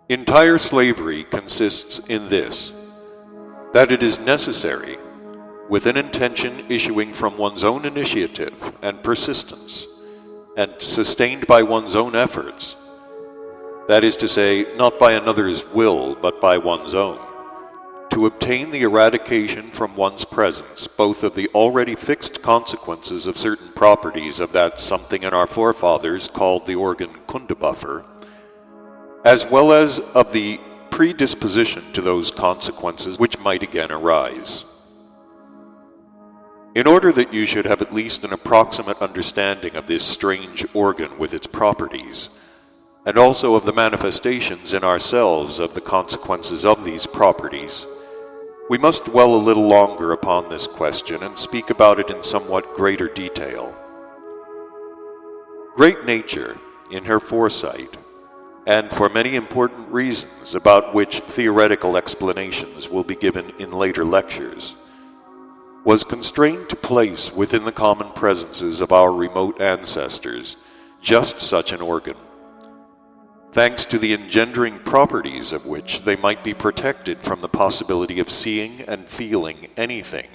Entire slavery consists in this, that it is necessary, with an intention issuing from one's own initiative and persistence, and sustained by one's own efforts, that is to say, not by another's will, but by one's own, to obtain the eradication from one's presence both of the already fixed consequences of certain properties of that something in our forefathers called the organ kundabuffer, as well as of the predisposition to those consequences which might again arise. In order that you should have at least an approximate understanding of this strange organ with its properties, and also of the manifestations in ourselves of the consequences of these properties, we must dwell a little longer upon this question and speak about it in somewhat greater detail. Great Nature, in her foresight, and for many important reasons about which theoretical explanations will be given in later lectures, was constrained to place within the common presences of our remote ancestors just such an organ, thanks to the engendering properties of which they might be protected from the possibility of seeing and feeling anything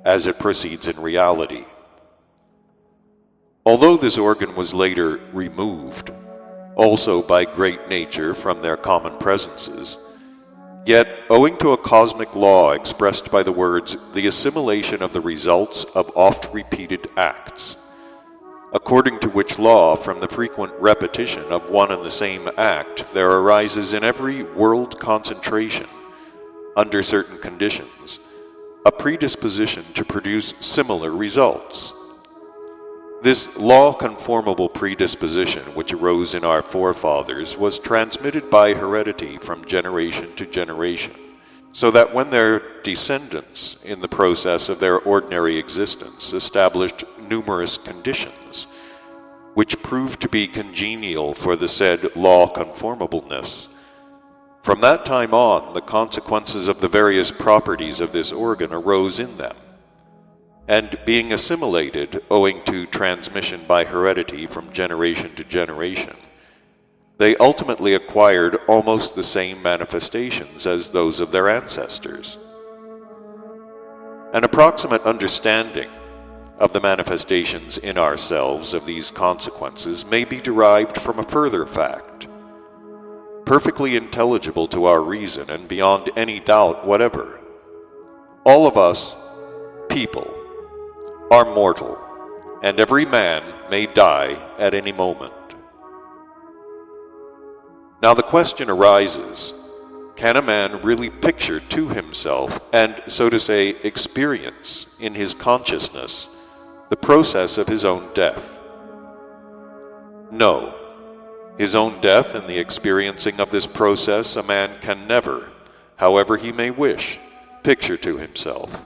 as it proceeds in reality. Although this organ was later removed, also by Great Nature from their common presences, yet, owing to a cosmic law expressed by the words, the assimilation of the results of oft-repeated acts, according to which law, from the frequent repetition of one and the same act, there arises in every world concentration, under certain conditions, a predisposition to produce similar results. This law-conformable predisposition which arose in our forefathers was transmitted by heredity from generation to generation, so that when their descendants, in the process of their ordinary existence, established numerous conditions, which proved to be congenial for the said law-conformableness, from that time on the consequences of the various properties of this organ arose in them, and being assimilated owing to transmission by heredity from generation to generation, they ultimately acquired almost the same manifestations as those of their ancestors. An approximate understanding of the manifestations in ourselves of these consequences may be derived from a further fact, perfectly intelligible to our reason and beyond any doubt whatever. All of us, people, are mortal, and every man may die at any moment. Now the question arises, can a man really picture to himself and, so to say, experience in his consciousness the process of his own death? No. His own death and the experiencing of this process a man can never, however he may wish, picture to himself.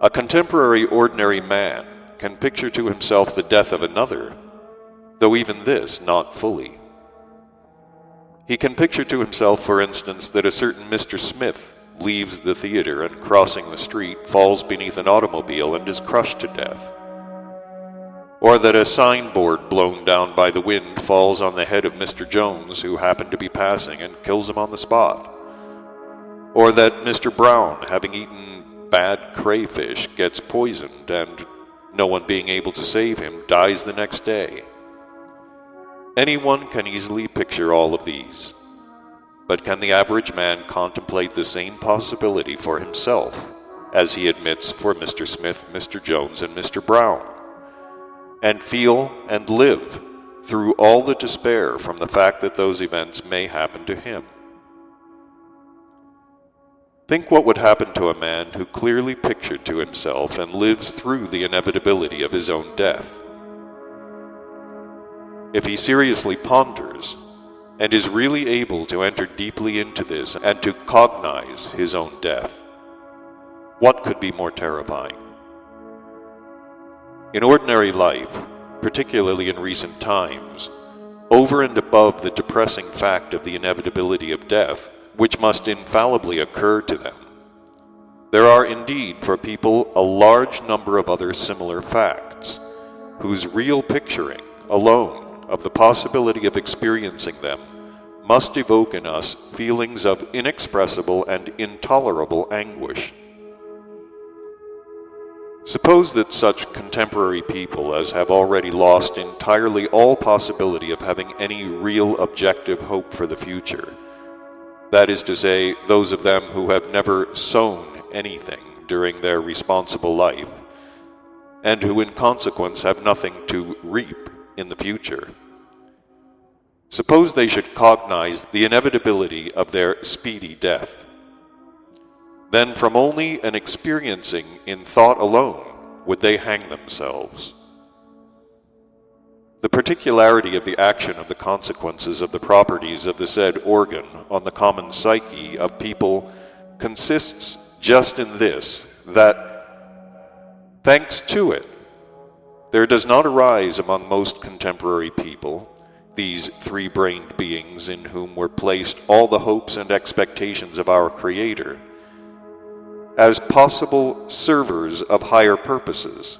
A contemporary ordinary man can picture to himself the death of another, though even this not fully. He can picture to himself, for instance, that a certain Mr. Smith leaves the theater and, crossing the street, falls beneath an automobile and is crushed to death, or that a signboard blown down by the wind falls on the head of Mr. Jones, who happened to be passing, and kills him on the spot, or that Mr. Brown, having eaten bad crayfish, gets poisoned and, no one being able to save him, dies the next day. Anyone can easily picture all of these, but can the average man contemplate the same possibility for himself as he admits for Mr. Smith, Mr. Jones, and Mr. Brown, and feel and live through all the despair from the fact that those events may happen to him? Think what would happen to a man who clearly pictured to himself and lives through the inevitability of his own death. If he seriously ponders, and is really able to enter deeply into this and to cognize his own death, what could be more terrifying? In ordinary life, particularly in recent times, over and above the depressing fact of the inevitability of death, which must infallibly occur to them, there are indeed for people a large number of other similar facts, whose real picturing alone of the possibility of experiencing them must evoke in us feelings of inexpressible and intolerable anguish. Suppose that such contemporary people as have already lost entirely all possibility of having any real objective hope for the future, that is to say, those of them who have never sown anything during their responsible life, and who in consequence have nothing to reap in the future. Suppose they should cognize the inevitability of their speedy death. Then from only an experiencing in thought alone would they hang themselves. The particularity of the action of the consequences of the properties of the said organ on the common psyche of people consists just in this, that, thanks to it, there does not arise among most contemporary people, these three-brained beings in whom were placed all the hopes and expectations of our Creator, as possible servers of higher purposes,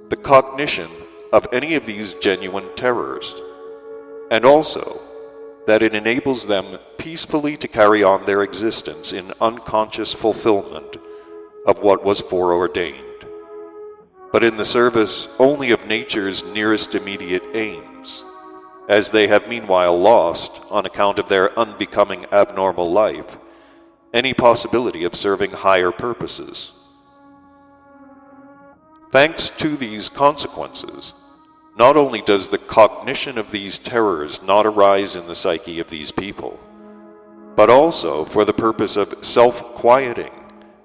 the cognition of any of these genuine terrors, and also that it enables them peacefully to carry on their existence in unconscious fulfillment of what was foreordained, but in the service only of nature's nearest immediate aims, as they have meanwhile lost, on account of their unbecoming abnormal life, any possibility of serving higher purposes. Thanks to these consequences, not only does the cognition of these terrors not arise in the psyche of these people, but also for the purpose of self-quieting,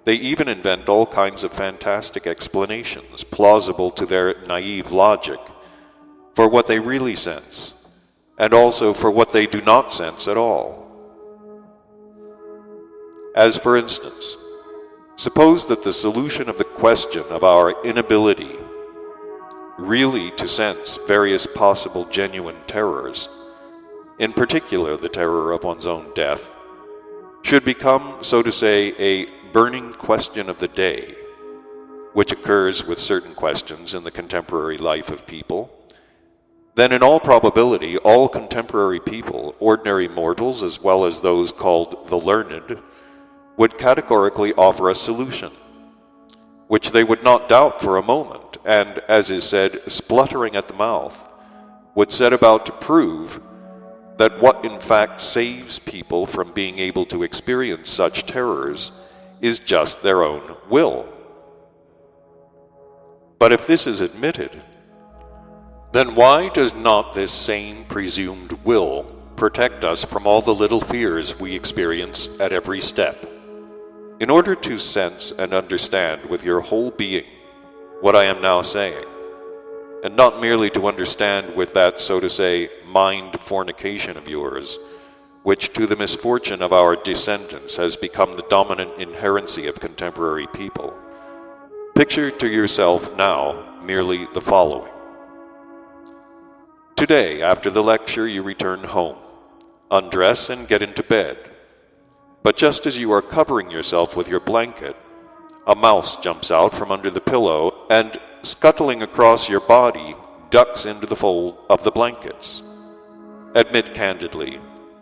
they even invent all kinds of fantastic explanations, plausible to their naive logic, for what they really sense, and also for what they do not sense at all. As for instance, suppose that the solution of the question of our inability really to sense various possible genuine terrors, in particular the terror of one's own death, should become, so to say, a burning question of the day, which occurs with certain questions in the contemporary life of people, then in all probability all contemporary people, ordinary mortals as well as those called the learned, would categorically offer a solution, which they would not doubt for a moment, and, as is said, spluttering at the mouth, would set about to prove that what in fact saves people from being able to experience such terrors is just their own will. But if this is admitted, then why does not this same presumed will protect us from all the little fears we experience at every step? In order to sense and understand with your whole being what I am now saying, and not merely to understand with that, so to say, mind fornication of yours, which to the misfortune of our descendants has become the dominant inherency of contemporary people, picture to yourself now merely the following. Today, after the lecture, you return home, undress and get into bed. But just as you are covering yourself with your blanket, a mouse jumps out from under the pillow and, scuttling across your body, ducks into the fold of the blankets. Admit candidly,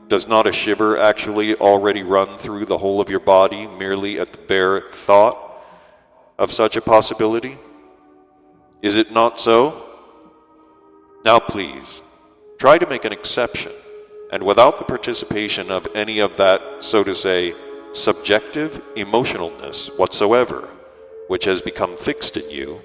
does not a shiver actually already run through the whole of your body merely at the bare thought of such a possibility? Is it not so? Now please, try to make an exception, and without the participation of any of that, so to say, subjective emotionalness whatsoever, which has become fixed in you,